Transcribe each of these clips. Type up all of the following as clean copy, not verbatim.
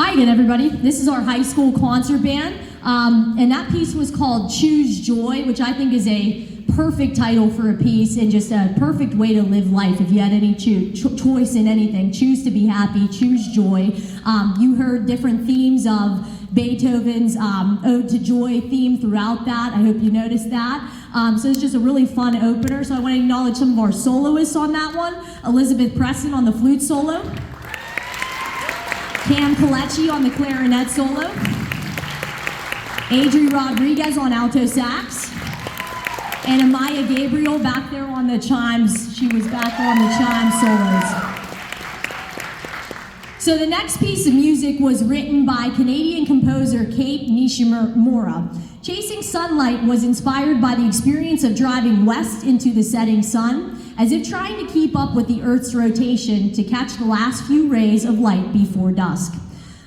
Hi again, everybody. This is our high school concert band, and that piece was called Choose Joy, which I think is a perfect title for a piece and just a perfect way to live life. If you had any choice in anything, choose to be happy, choose joy. You heard different themes of Beethoven's Ode to Joy theme throughout that. I hope you noticed that. So it's just a really fun opener. So I want to acknowledge some of our soloists on that one. Elizabeth Preston on the flute solo. Cam Colecci on the clarinet solo. Adri Rodriguez on alto sax. And Amaya Gabriel back there on the chimes. She was back on the chime solos. So the next piece of music was written by Canadian composer Kate Nishimura. Chasing Sunlight was inspired by the experience of driving west into the setting sun, as if trying to keep up with the Earth's rotation to catch the last few rays of light before dusk.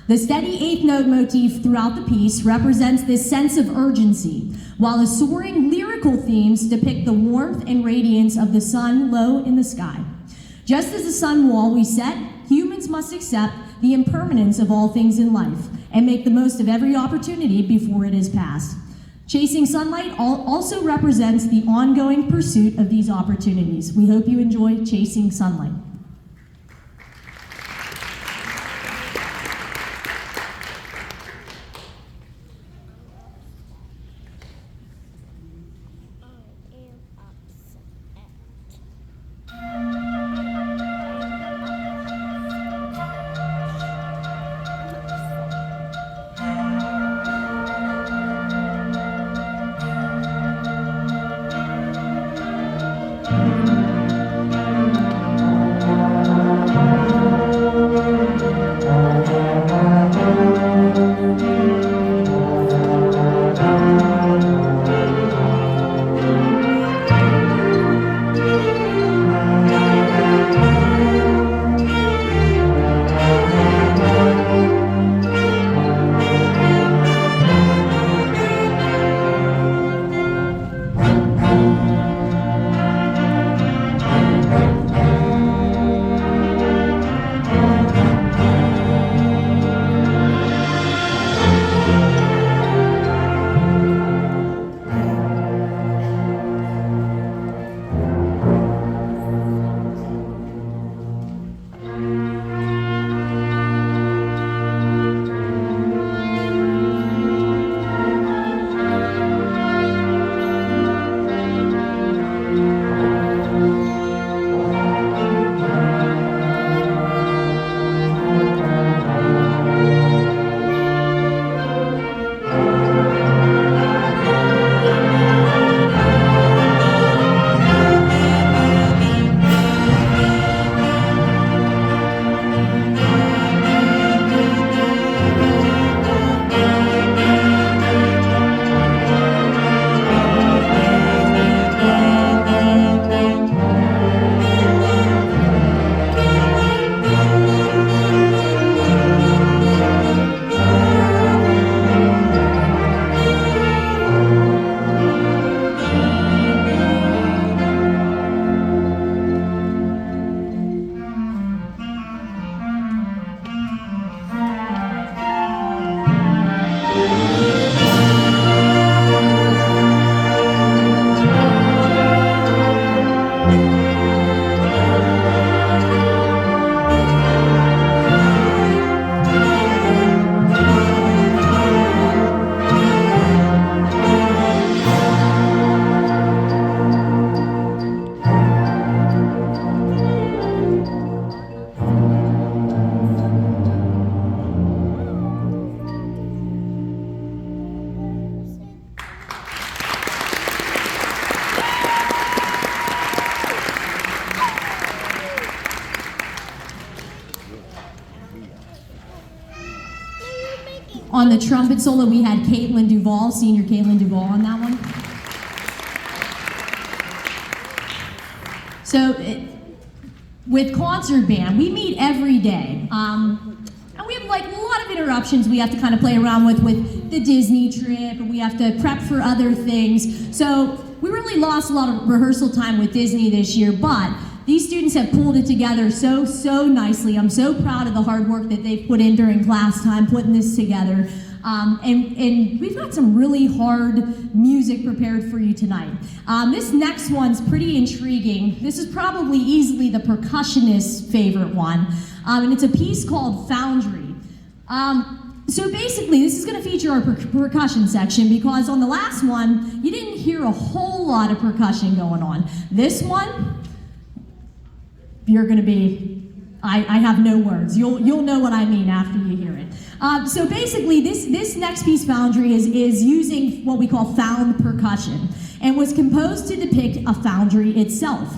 The steady eighth note motif throughout the piece represents this sense of urgency, while the soaring lyrical themes depict the warmth and radiance of the sun low in the sky. Just as the sun will always set, humans must accept the impermanence of all things in life and make the most of every opportunity before it is past. Chasing Sunlight also represents the ongoing pursuit of these opportunities. We hope you enjoy Chasing Sunlight. On the trumpet solo, we had Caitlin Duvall, senior Caitlin Duvall on that one. So with concert band, we meet every day. And we have like a lot of interruptions we have to kind of play around with the Disney trip, and we have to prep for other things. So we really lost a lot of rehearsal time with Disney this year, but These students have pulled it together so nicely. I'm so proud of the hard work that they've put in during class time putting this together. And we've got some really hard music prepared for you tonight. This next one's pretty intriguing. This is probably easily the percussionist's favorite one. And it's a piece called Foundry. So basically, this is going to feature our percussion section because on the last one, you didn't hear a whole lot of percussion going on. This one, you're going to be, I have no words. You'll know what I mean after you hear it. So basically, this next piece, Foundry, is using what we call found percussion and was composed to depict a foundry itself.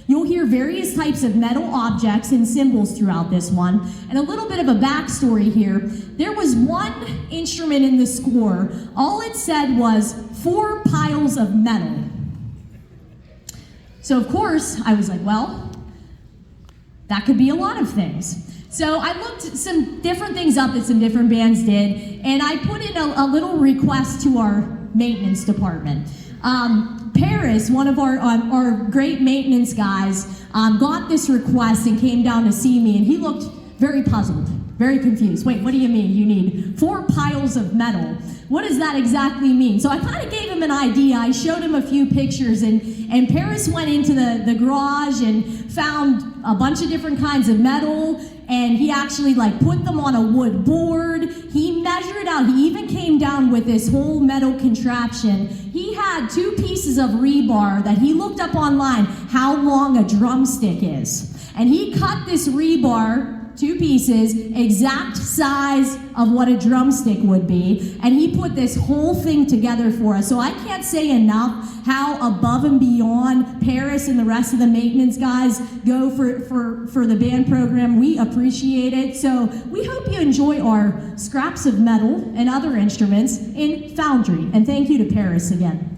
You'll hear various types of metal objects and symbols throughout this one. And a little bit of a backstory here. There was one instrument in the score. All it said was 4 piles of metal. So of course, I was like, well, that could be a lot of things. So I looked some different things up that some different bands did, and I put in a little request to our maintenance department. Paris, one of our great maintenance guys, got this request and came down to see me, and he looked very puzzled, very confused. Wait, what do you mean you need 4 piles of metal? What does that exactly mean? So I kind of gave him an idea. I showed him a few pictures, and Paris went into the garage and found a bunch of different kinds of metal, and he actually put them on a wood board. He measured out. He even came down with this whole metal contraption. He had 2 pieces of rebar that he looked up online how long a drumstick is. And he cut this rebar, 2 pieces, exact size of what a drumstick would be, and he put this whole thing together for us. So I can't say enough how above and beyond Paris and the rest of the maintenance guys go for the band program. We appreciate it. So we hope you enjoy our scraps of metal and other instruments in Foundry. And thank you to Paris again.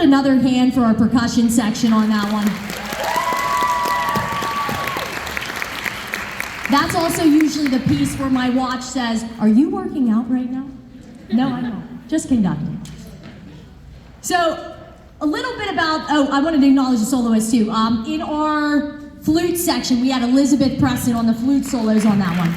another hand for our percussion section on that one. That's also usually the piece where my watch says, "Are you working out right now?" No, I'm not. Just conducting. So, a little bit about, I wanted to acknowledge the soloists too. In our flute section, we had Elizabeth Preston on the flute solos on that one.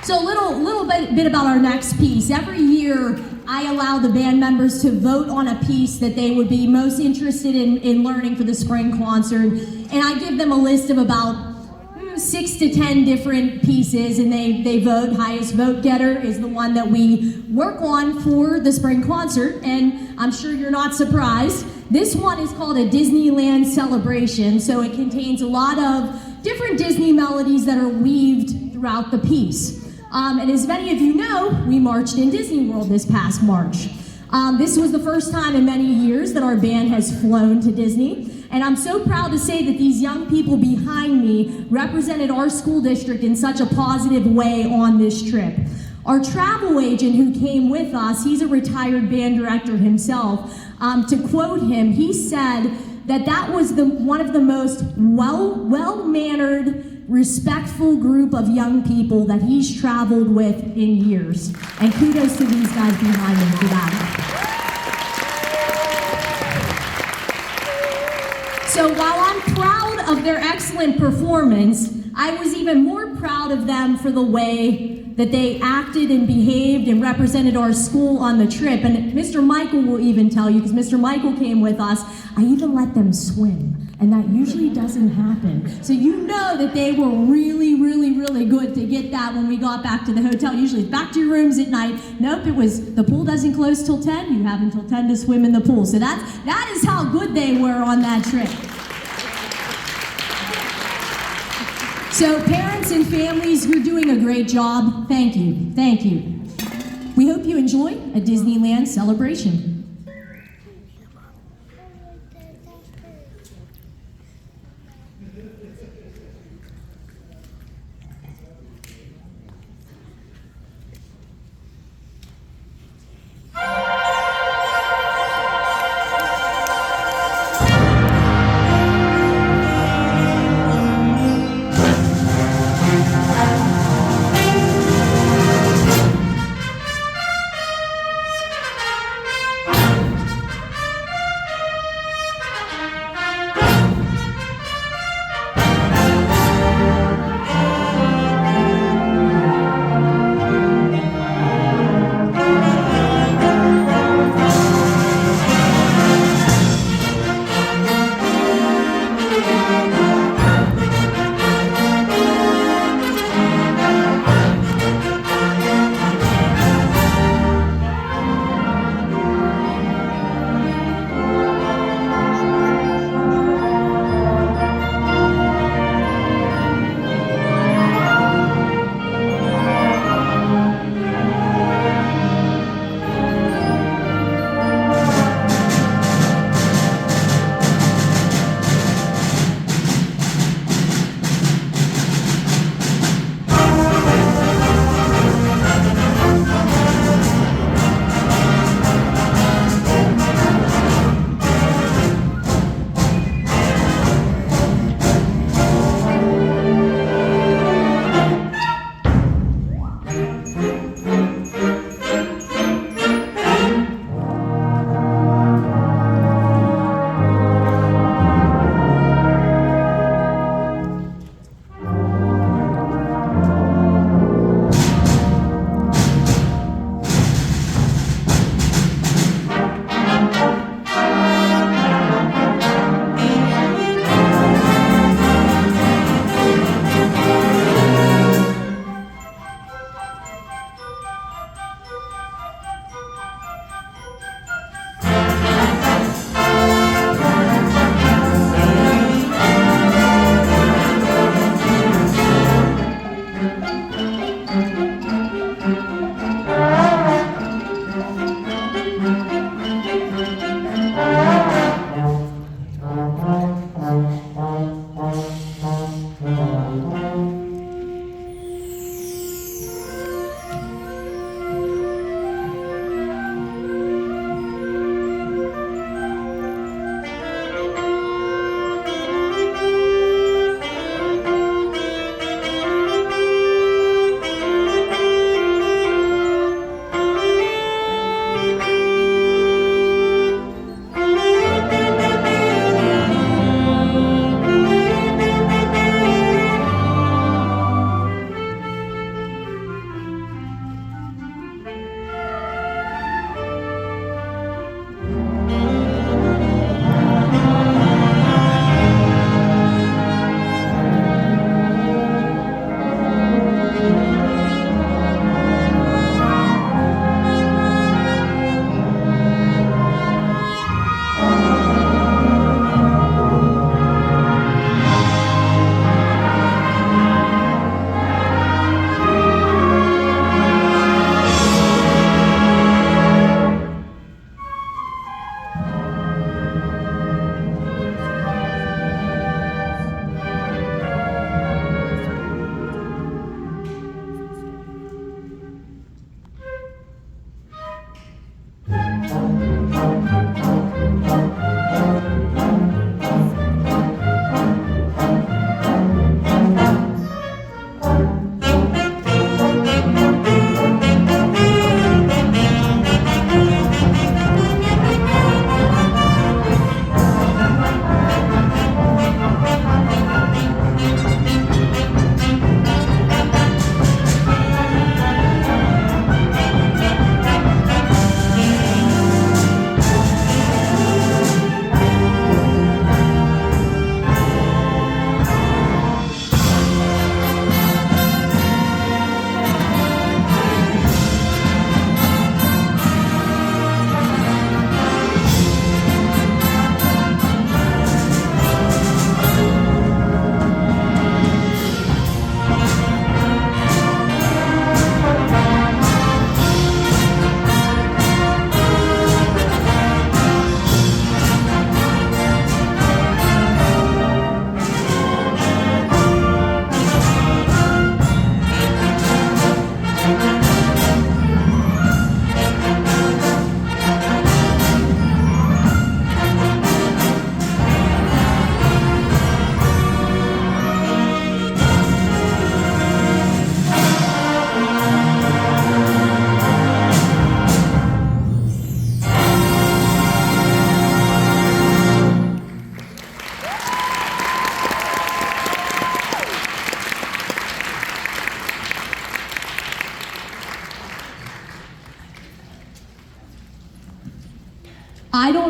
So a little bit about our next piece. Every year, I allow the band members to vote on a piece that they would be most interested in learning for the spring concert. And I give them a list of about 6 to 10 different pieces, and they vote. Highest vote getter is the one that we work on for the spring concert, and I'm sure you're not surprised. This one is called a Disneyland Celebration, so it contains a lot of different Disney melodies that are weaved throughout the piece. And as many of you know, we marched in Disney World this past March. This was the first time in many years that our band has flown to Disney. And I'm so proud to say that these young people behind me represented our school district in such a positive way on this trip. Our travel agent who came with us, he's a retired band director himself. To quote him, he said that was one of the most well-mannered, respectful group of young people that he's traveled with in years. And kudos to these guys behind him for that. So while I'm proud of their excellent performance, I was even more proud of them for the way that they acted and behaved and represented our school on the trip. And Mr. Michael will even tell you, because Mr. Michael came with us, I even let them swim. And that usually doesn't happen. So you know that they were really, really, really good to get that when we got back to the hotel. Usually it's back to your rooms at night. Nope, it was the pool doesn't close till 10. You have until 10 to swim in the pool. So that is how good they were on that trip. So parents and families, you're doing a great job. Thank you. Thank you. We hope you enjoy a Disneyland celebration.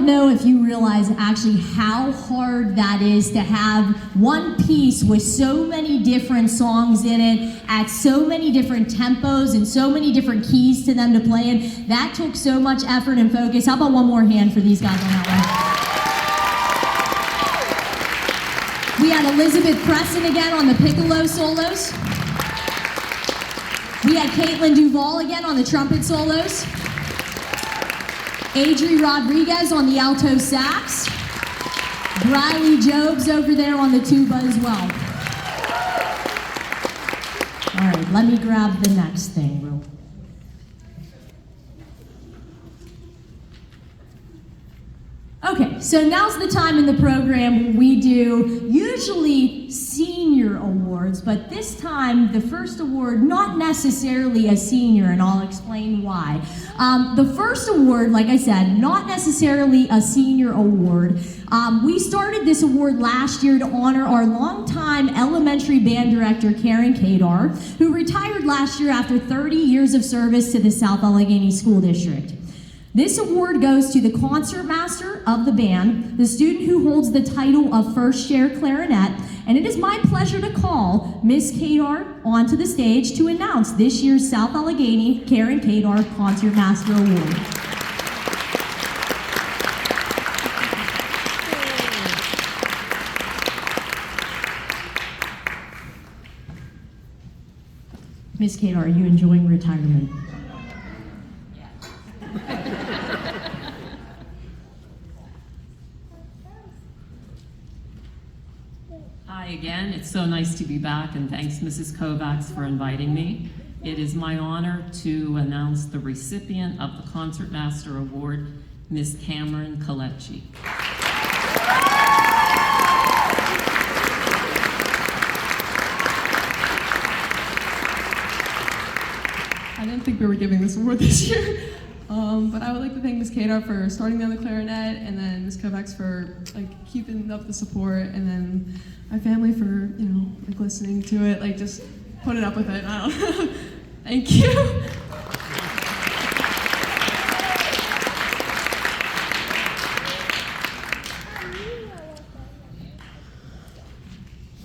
don't know if you realize actually how hard that is to have one piece with so many different songs in it, at so many different tempos and so many different keys to them to play in. That took so much effort and focus. How about one more hand for these guys on that one? We had Elizabeth Preston again on the piccolo solos. We had Caitlin Duvall again on the trumpet solos. Adri Rodriguez on the alto sax. Briley Jobs over there on the tuba as well. All right, let me grab the next thing real quick. Okay, so now's the time in the program where we do usually senior awards, but this time the first award, not necessarily a senior, and I'll explain why. The first award, like I said, not necessarily a senior award. We started this award last year to honor our longtime elementary band director, Karen Kadar, who retired last year after 30 years of service to the South Allegheny School District. This award goes to the concertmaster of the band, the student who holds the title of first chair clarinet, and it is my pleasure to call Miss Kadar onto the stage to announce this year's South Allegheny Karen Kadar Concertmaster Award. Miss Kadar, are you enjoying retirement? Hi again, it's so nice to be back, and thanks Mrs. Kovacs for inviting me. It is my honor to announce the recipient of the Concertmaster Award, Ms. Cameron Kalechi. I didn't think we were giving this award this year, but I would like to thank Ms. Kadar for starting me on the clarinet, and then Ms. Kovacs for keeping up the support, and then my family for listening to it, just putting up with it. I don't know. Thank you.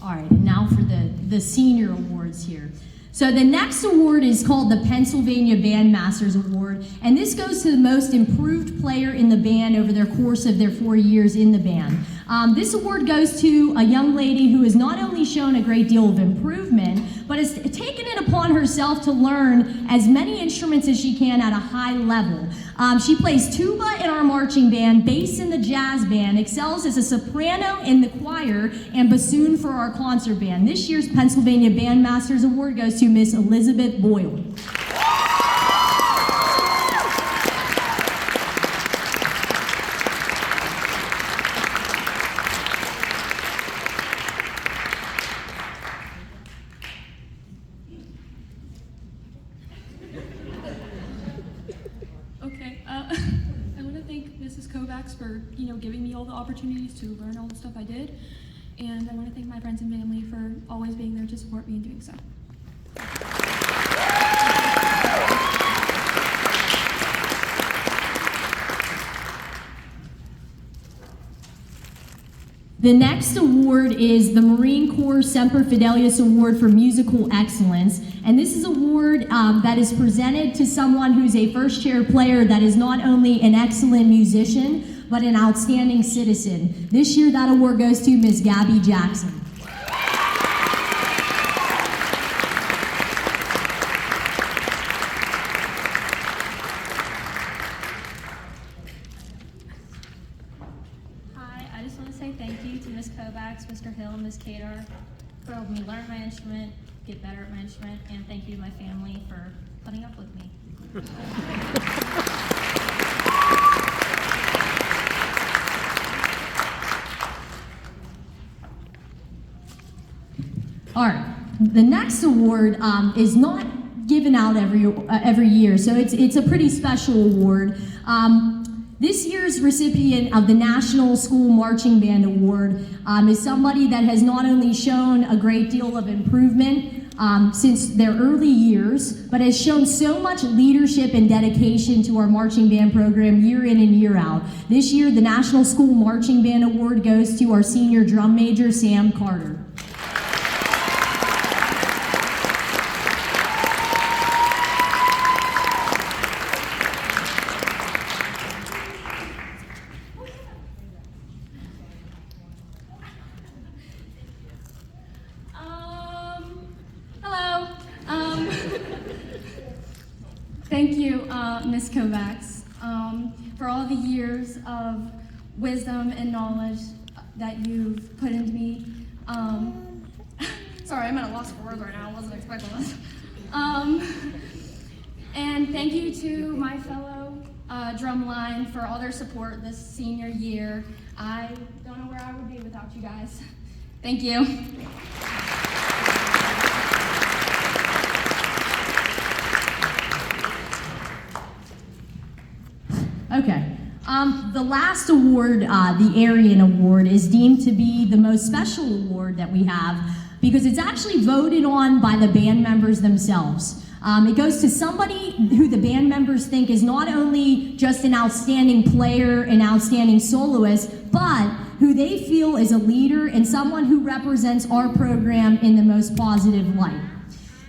All right, and now for the senior awards here. So the next award is called the Pennsylvania Bandmasters Award, and this goes to the most improved player in the band over their course of their 4 years in the band. This award goes to a young lady who has not only shown a great deal of improvement, but has taken it upon herself to learn as many instruments as she can at a high level. She plays tuba in our marching band, bass in the jazz band, excels as a soprano in the choir, and bassoon for our concert band. This year's Pennsylvania Bandmasters Award goes to Miss Elizabeth Boyle. Okay, I want to thank Mrs. Kovacs for, giving me all the opportunities to learn all the stuff I did, and I want to thank my friends and family for always being there to support me in doing so. The next award is the Marine Corps Semper Fidelis Award for Musical Excellence, and this is an award that is presented to someone who's a first chair player that is not only an excellent musician, but an outstanding citizen. This year that award goes to Ms. Gabby Jackson. I just want to say thank you to Ms. Kovacs, Mr. Hill, and Ms. Kadar for helping me learn my instrument, get better at my instrument, and thank you to my family for putting up with me. All right, the next award is not given out every year, so it's a pretty special award. This year's recipient of the National School Marching Band Award is somebody that has not only shown a great deal of improvement, since their early years, but has shown so much leadership and dedication to our marching band program year in and year out. This year, the National School Marching Band Award goes to our senior drum major, Sam Carter. Hello. Thank you, Ms. Kovacs, for all the years of wisdom and knowledge that you've put into me. Sorry, I'm at a loss for words right now. I wasn't expecting this. And thank you to my fellow drumline for all their support this senior year. I don't know where I would be without you guys. Thank you. Okay. The last award, the Aryan Award, is deemed to be the most special award that we have because it's actually voted on by the band members themselves. It goes to somebody who the band members think is not only just an outstanding player, an outstanding soloist, but who they feel is a leader and someone who represents our program in the most positive light.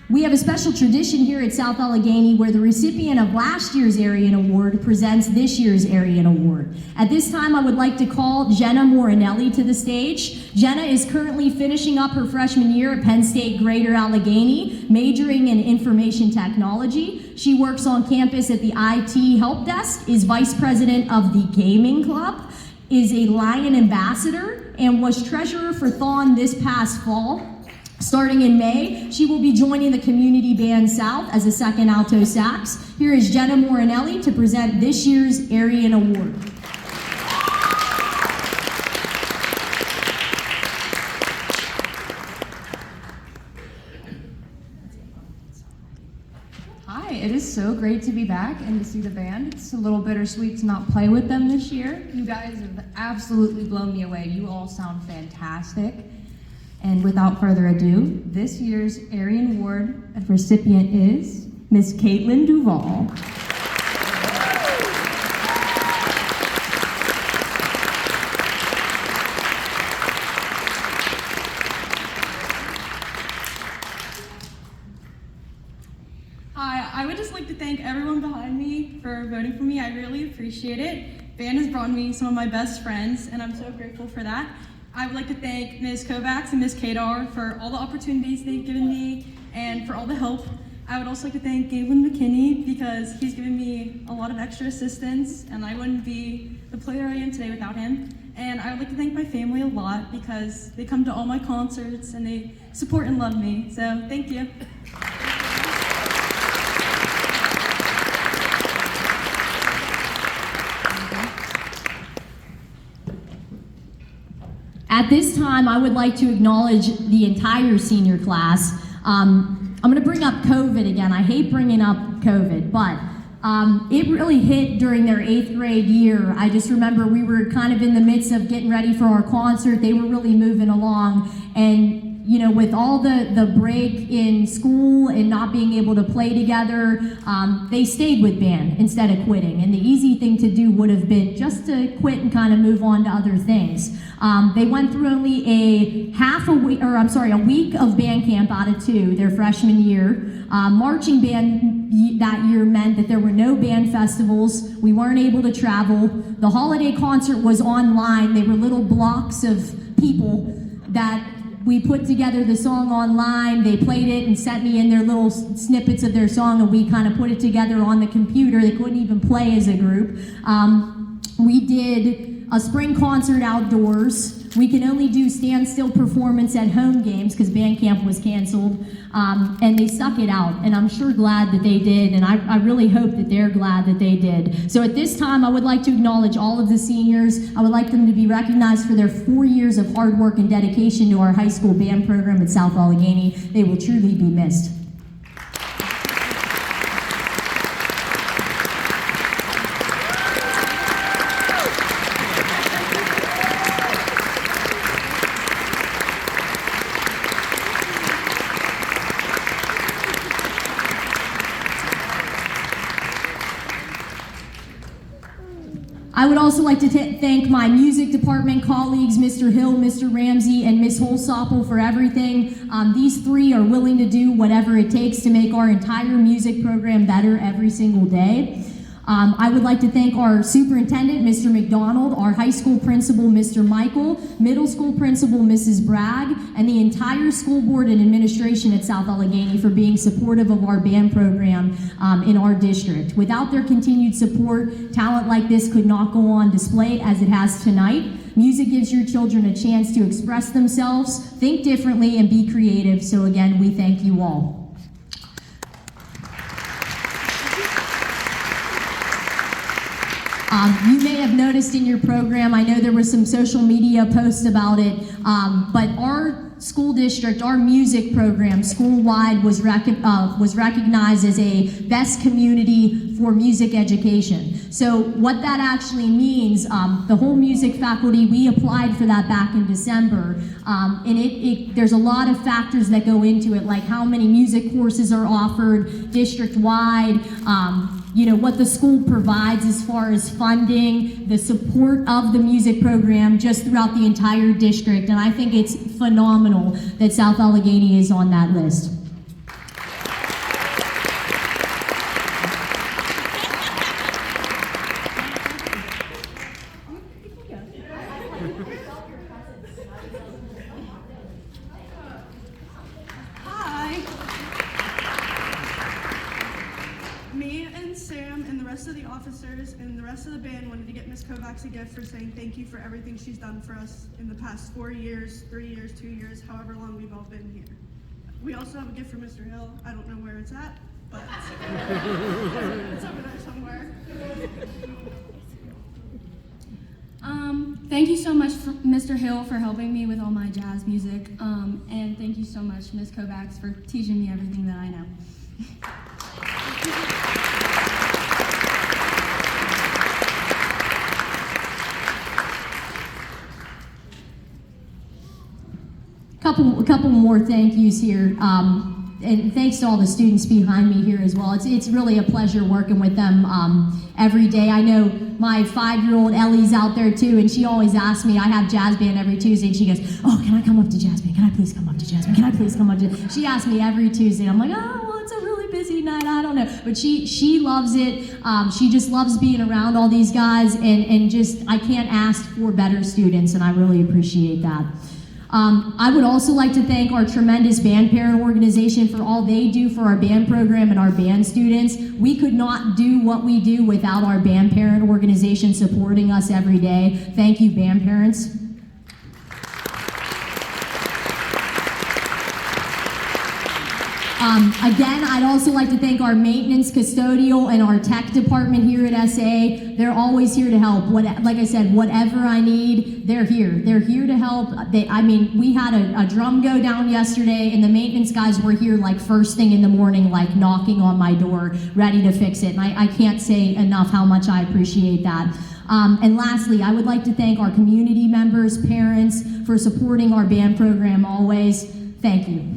We have a special tradition here at South Allegheny where the recipient of last year's Aryan Award presents this year's Aryan Award. At this time, I would like to call Jenna Morinelli to the stage. Jenna is currently finishing up her freshman year at Penn State Greater Allegheny, majoring in information technology. She works on campus at the IT help desk, is vice president of the gaming club, is a Lion ambassador, and was treasurer for Thon this past fall. Starting in May, she will be joining the Community Band South as a second alto sax. Here is Jenna Morinelli to present this year's Aryan Award. Hi, it is so great to be back and to see the band. It's a little bittersweet to not play with them this year. You guys have absolutely blown me away. You all sound fantastic. And without further ado, this year's Aryan Award recipient is Miss Caitlin Duvall. Hi, I would just like to thank everyone behind me for voting for me. I really appreciate it. Band has brought me some of my best friends, and I'm so grateful for that. I would like to thank Ms. Kovacs and Ms. Kadar for all the opportunities they've given me and for all the help. I would also like to thank Galen McKinney because he's given me a lot of extra assistance and I wouldn't be the player I am today without him. And I would like to thank my family a lot because they come to all my concerts and they support and love me. So thank you. At this time, I would like to acknowledge the entire senior class. I'm going to bring up COVID again. I hate bringing up COVID, but it really hit during their 8th grade year. I just remember we were kind of in the midst of getting ready for our concert. They were really moving along, and you know, with all the break in school and not being able to play together, they stayed with band instead of quitting. And the easy thing to do would have been just to quit and kind of move on to other things. They went through only a week of band camp out of 2 their freshman year. Marching band that year meant that there were no band festivals. We weren't able to travel. The holiday concert was online. They were little blocks of people that we put together the song online. They played it and sent me in their little snippets of their song, and we kind of put it together on the computer. They couldn't even play as a group. We did a spring concert outdoors. We can only do standstill performance at home games because band camp was canceled, and they stuck it out, and I'm sure glad that they did, and I really hope that they're glad that they did. So at this time, I would like to acknowledge all of the seniors. I would like them to be recognized for their 4 years of hard work and dedication to our high school band program at South Allegheny. They will truly be missed. I would also like to thank my music department colleagues, Mr. Hill, Mr. Ramsey, and Ms. Holsopple for everything. These three are willing to do whatever it takes to make our entire music program better every single day. I would like to thank our superintendent, Mr. McDonald, our high school principal, Mr. Michael, middle school principal, Mrs. Bragg, and the entire school board and administration at South Allegheny for being supportive of our band program in our district. Without their continued support, talent like this could not go on display as it has tonight. Music gives your children a chance to express themselves, think differently, and be creative. So again, we thank you all. You may have noticed in your program, I know there was some social media posts about it, but our school district, our music program, school-wide was recognized as a best community for music education. So what that actually means, the whole music faculty, we applied for that back in December, and there's a lot of factors that go into it, like how many music courses are offered district-wide, what the school provides as far as funding, the support of the music program just throughout the entire district. And I think it's phenomenal that South Allegheny is on that list. Me and Sam and the rest of the officers and the rest of the band wanted to get Miss Kovacs a gift for saying thank you for everything she's done for us in the past 4 years, 3 years, 2 years, however long we've all been here. We also have a gift for Mr. Hill. I don't know where it's at, but it's over there somewhere. Thank you so much, Mr. Hill, for helping me with all my jazz music, and thank you so much, Ms. Kovacs, for teaching me everything that I know. A couple more thank yous here. And thanks to all the students behind me here as well. It's really a pleasure working with them every day. I know my 5-year-old Ellie's out there too, and she always asks me, I have jazz band every Tuesday, and she goes, oh, can I come up to jazz band? Can I please come up to jazz band? Can I please come up to... She asks me every Tuesday. I'm like, oh, well, it's a really busy night. I don't know. But she loves it. She just loves being around all these guys, and just, I can't ask for better students, and I really appreciate that. I would also like to thank our tremendous band parent organization for all they do for our band program and our band students. We could not do what we do without our band parent organization supporting us every day. Thank you, band parents. Again, I'd also like to thank our maintenance, custodial, and our tech department here at SA. They're always here to help. Like I said, whatever I need, they're here. They're here to help. We had a drum go down yesterday, and the maintenance guys were here like first thing in the morning, like knocking on my door, ready to fix it. And I can't say enough how much I appreciate that. And lastly, I would like to thank our community members, parents, for supporting our band program always. Thank you.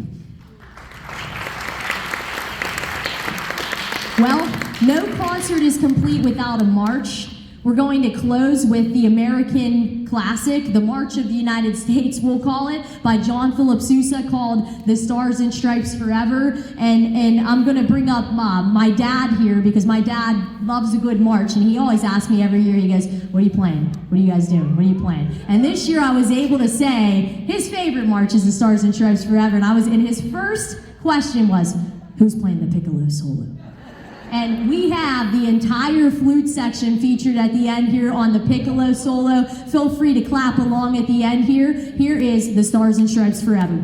Well, no concert is complete without a march. We're going to close with the American classic, the March of the United States, we'll call it, by John Philip Sousa, called The Stars and Stripes Forever. And I'm going to bring up my dad here, because my dad loves a good march, and he always asks me every year, he goes, what are you playing? What are you guys doing? What are you playing? And this year I was able to say his favorite march is The Stars and Stripes Forever, and his first question was, who's playing the piccolo solo? And we have the entire flute section featured at the end here on the piccolo solo. Feel free to clap along at the end here. Here is The Stars and Stripes Forever.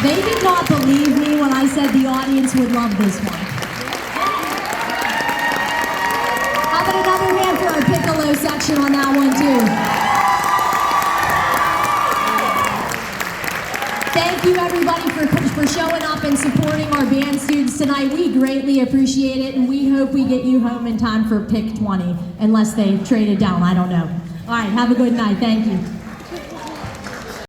They did not believe me when I said the audience would love this one. How about another hand for our piccolo section on that one too? Thank you everybody for showing up and supporting our band students tonight. We greatly appreciate it, and we hope we get you home in time for Pick 20, unless they've traded down, I don't know. All right, have a good night. Thank you.